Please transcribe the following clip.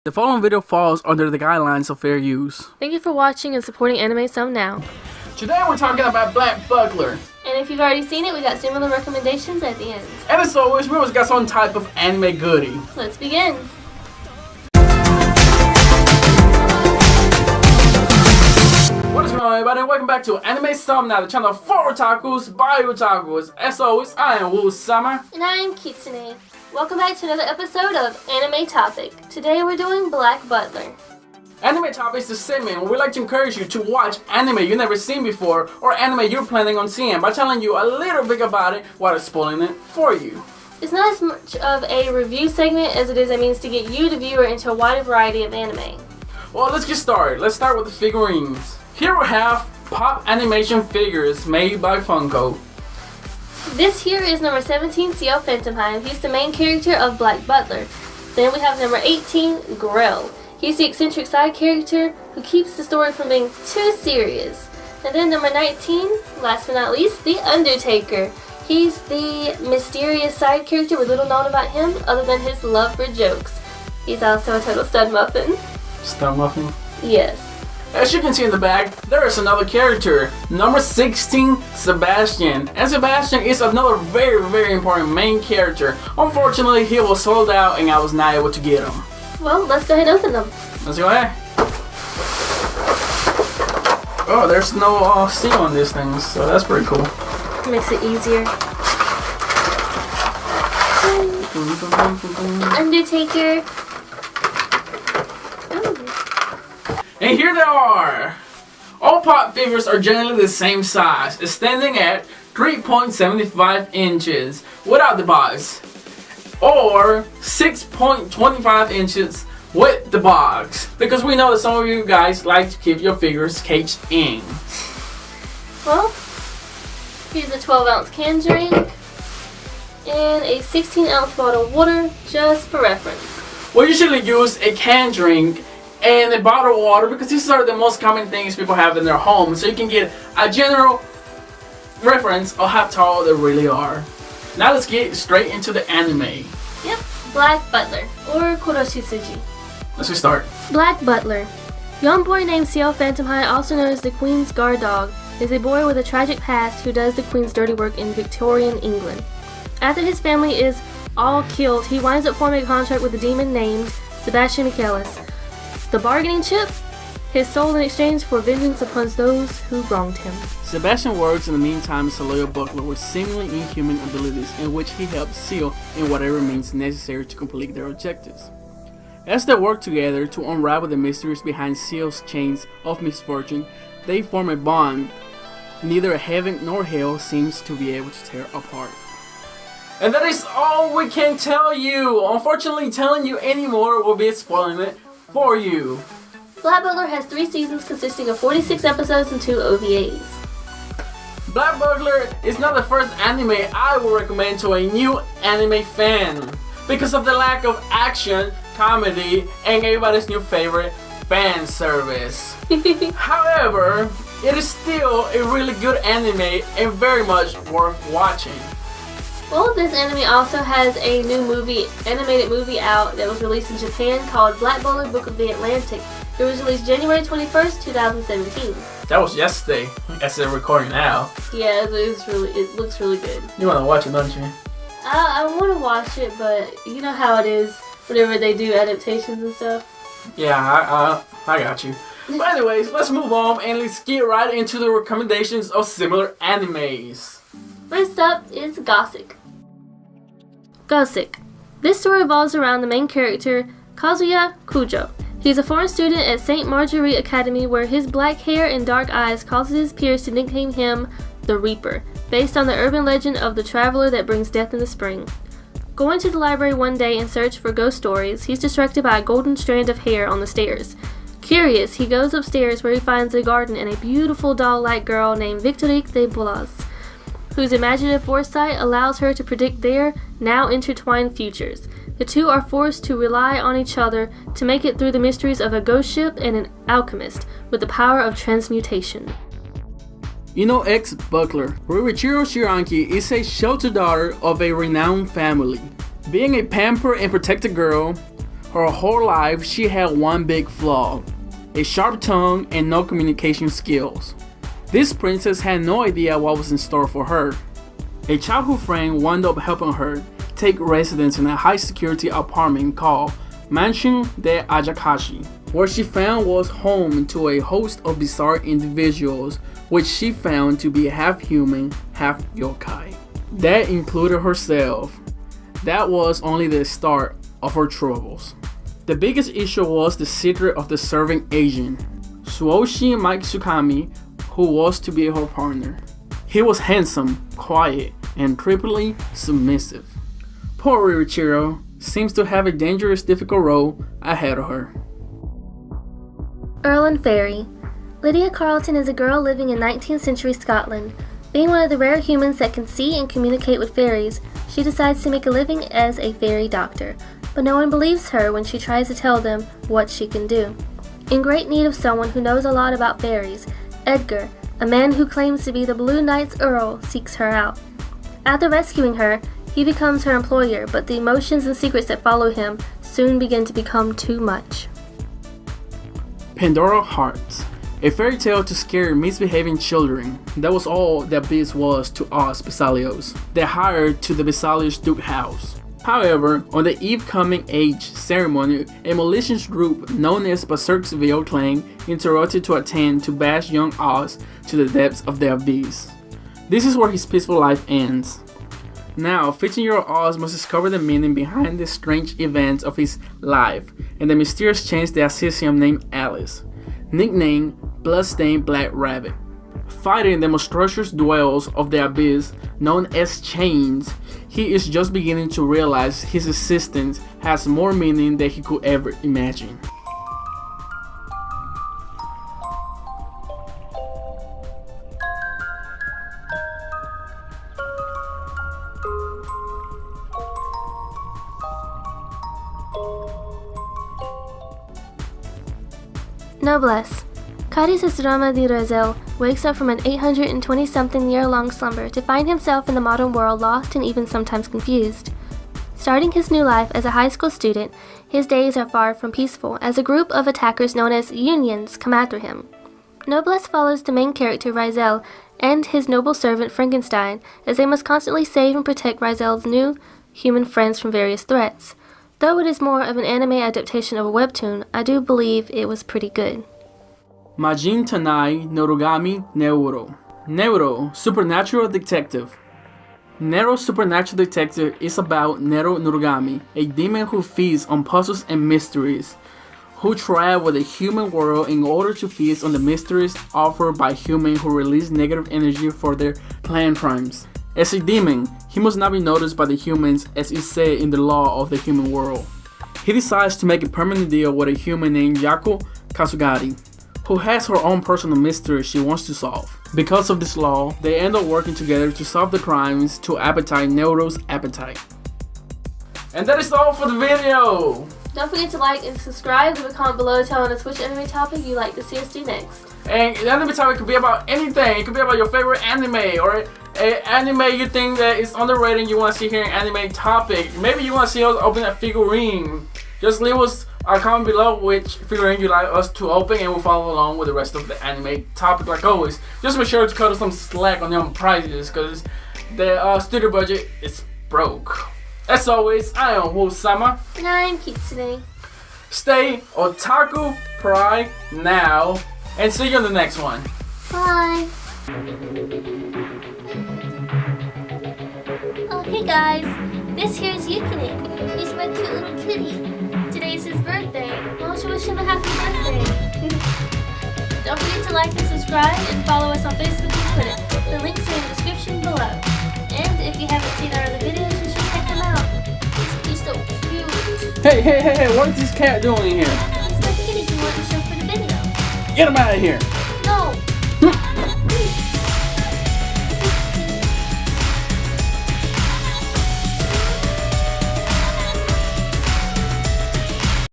The following video falls under the guidelines of fair use. Thank you for watching and supporting AnimeSomeNow. Today we're talking about Black Butler. And if you've already seen it, we got similar recommendations at the end. And as always, we always got some type of anime goodie. Let's begin. What is going on, everybody? Welcome back to AnimeSomeNow, the channel for otakus by otakus. As always, I am Woo Summer. And I am Kitsune. Welcome back to another episode of Anime Topic. Today we're doing Black Butler. Anime Topic is the segment where we like to encourage you to watch anime you've never seen before or anime you're planning on seeing by telling you a little bit about it while spoiling it for you. It's not as much of a review segment as it is a means to get you, the viewer, into a wider variety of anime. Well, let's get started. Let's start with the figurines. Here we have pop animation figures made by Funko. This here is number 17, CL Phantomheim. He's the main character of Black Butler. Then we have number 18, Grell. He's the eccentric side character who keeps the story from being too serious. And then number 19, last but not least, The Undertaker. He's the mysterious side character with little known about him other than his love for jokes. He's also a total stud muffin. Stud muffin? Yes. As you can see in the back, there is another character, number 16, Sebastian. And Sebastian is another very important main character. Unfortunately, he was sold out and I was not able to get him. Well, let's go ahead and open them. Let's go ahead. Oh, there's no seal on these things, so that's pretty cool. Makes it easier. Undertaker. And here they are! All pop figures are generally the same size, standing at 3.75 inches without the box, or 6.25 inches with the box, because we know that some of you guys like to keep your figures caged in. Well, here's a 12-ounce can drink and a 16-ounce bottle of water, just for reference. We usually use a canned drink and a bottle of water because these are the most common things people have in their home, so you can get a general reference of how tall they really are. Now let's get straight into the anime. Yep, Black Butler, or Koroshisuji. Let's just start. Black Butler. Young boy named CL Phantomheim, also known as the Queen's Guard Dog, is a boy with a tragic past who does the Queen's dirty work in Victorian England. After his family is all killed, he winds up forming a contract with a demon named Sebastian Michaelis. The bargaining chip? His soul in exchange for vengeance upon those who wronged him. Sebastian works in the meantime as a loyal butler with seemingly inhuman abilities in which he helps Seal in whatever means necessary to complete their objectives. As they work together to unravel the mysteries behind Seal's chains of misfortune, they form a bond neither heaven nor hell seems to be able to tear apart. And that is all we can tell you. Unfortunately, telling you any more will be spoiling it for you. Black Butler has 3 seasons consisting of 46 episodes and 2 OVAs. Black Butler is not the first anime I will recommend to a new anime fan because of the lack of action, comedy, and everybody's new favorite, fan service. However, it is still a really good anime and very much worth watching. Well, this anime also has a new animated movie out that was released in Japan called Black Butler Book of the Atlantic. It was released January 21st, 2017. That was yesterday, as they're recording now. Yeah, it looks really good. You want to watch it, don't you? I want to watch it, but you know how it is whenever they do adaptations and stuff. Yeah, I got you. But anyways, let's move on and let's get right into the recommendations of similar animes. First up is Gothic. Gothic. This story revolves around the main character, Kazuya Kujo. He's a foreign student at St. Marjorie Academy where his black hair and dark eyes causes his peers to nickname him the Reaper, based on the urban legend of the traveler that brings death in the spring. Going to the library one day in search for ghost stories, he's distracted by a golden strand of hair on the stairs. Curious, he goes upstairs where he finds a garden and a beautiful doll-like girl named Victorique de Bolas, whose imaginative foresight allows her to predict their now intertwined futures. The two are forced to rely on each other to make it through the mysteries of a ghost ship and an alchemist with the power of transmutation. Ino X Butler. Ruichiro Shiranki is a sheltered daughter of a renowned family. Being a pampered and protected girl, Her whole life, she had one big flaw: a sharp tongue and no communication skills. This princess had no idea what was in store for her. A childhood friend wound up helping her take residence in a high-security apartment called Mansion de Ajakashi, where she found was home to a host of bizarre individuals, which she found to be half human, half yokai. That included herself. That was only the start of her troubles. The biggest issue was the secret of the serving agent, Suoshi Mike Tsukami, who was to be her partner. He was handsome, quiet, and triply submissive. Poor Riichiro seems to have a dangerous, difficult role ahead of her. Earl and Fairy. Lydia Carleton is a girl living in 19th century Scotland. Being one of the rare humans that can see and communicate with fairies, she decides to make a living as a fairy doctor, but no one believes her when she tries to tell them what she can do. In great need of someone who knows a lot about fairies, Edgar, a man who claims to be the Blue Knight's Earl, seeks her out. After rescuing her, he becomes her employer, but the emotions and secrets that follow him soon begin to become too much. Pandora Hearts. A fairy tale to scare misbehaving children. That was all that Biz was to us Besalios. They hired to the Besalios Duke house. However, on the Eve Coming Age ceremony, a malicious group known as Berserksville Clan interrupted to attend to bash young Oz to the depths of the abyss. This is where his peaceful life ends. Now, 15-year-old Oz must discover the meaning behind the strange events of his life and the mysterious chance that assists him named Alice, nicknamed Bloodstained Black Rabbit. Fighting the monstrous dwells of the abyss known as chains, he is just beginning to realize his existence has more meaning than he could ever imagine. Noblesse. Kari Susurama de Razel wakes up from an 820-something-year-long slumber to find himself in the modern world lost and even sometimes confused. Starting his new life as a high school student, his days are far from peaceful as a group of attackers known as Unions come after him. Noblesse follows the main character Rizel and his noble servant Frankenstein as they must constantly save and protect Rizel's new human friends from various threats. Though it is more of an anime adaptation of a webtoon, I do believe it was pretty good. Majin Tanai Norugami Neuro. Neuro, Supernatural Detective. Nero Supernatural Detective is about Nero Norugami, a demon who feeds on puzzles and mysteries, who travel the human world in order to feast on the mysteries offered by humans who release negative energy for their planned crimes. As a demon, he must not be noticed by the humans as is said in the law of the human world. He decides to make a permanent deal with a human named Yako Kasugari, who has her own personal mystery she wants to solve. Because of this law, they end up working together to solve the crimes to appetite Neuro's appetite. And that is all for the video! Don't forget to like and subscribe. Leave a comment below telling us which anime topic you'd like to see us do next. And the anime topic could be about anything. It could be about your favorite anime or an anime you think that is underrated and you want to see here an anime topic. Maybe you want to see us open a figurine. Just leave us a comment below which figurine you'd like us to open and we'll follow along with the rest of the anime topic like always. Just make sure to cut us some slack on your prices because the studio budget is broke. As always, I am Wo-sama. And I'm Kitsune. Stay otaku pride now and see you in the next one. Bye. Oh, hey guys. This here is Yukine. He's my cute little kitty. Today's his birthday. Well, I should wish him a happy birthday. Don't forget to like and subscribe and follow us on Facebook and Twitter. The links are in the description below. And if you haven't seen our other videos, you should check them out. He's so cute. Hey, what is this cat doing in here? It's my kitty you want to show for the video. Get him out of here.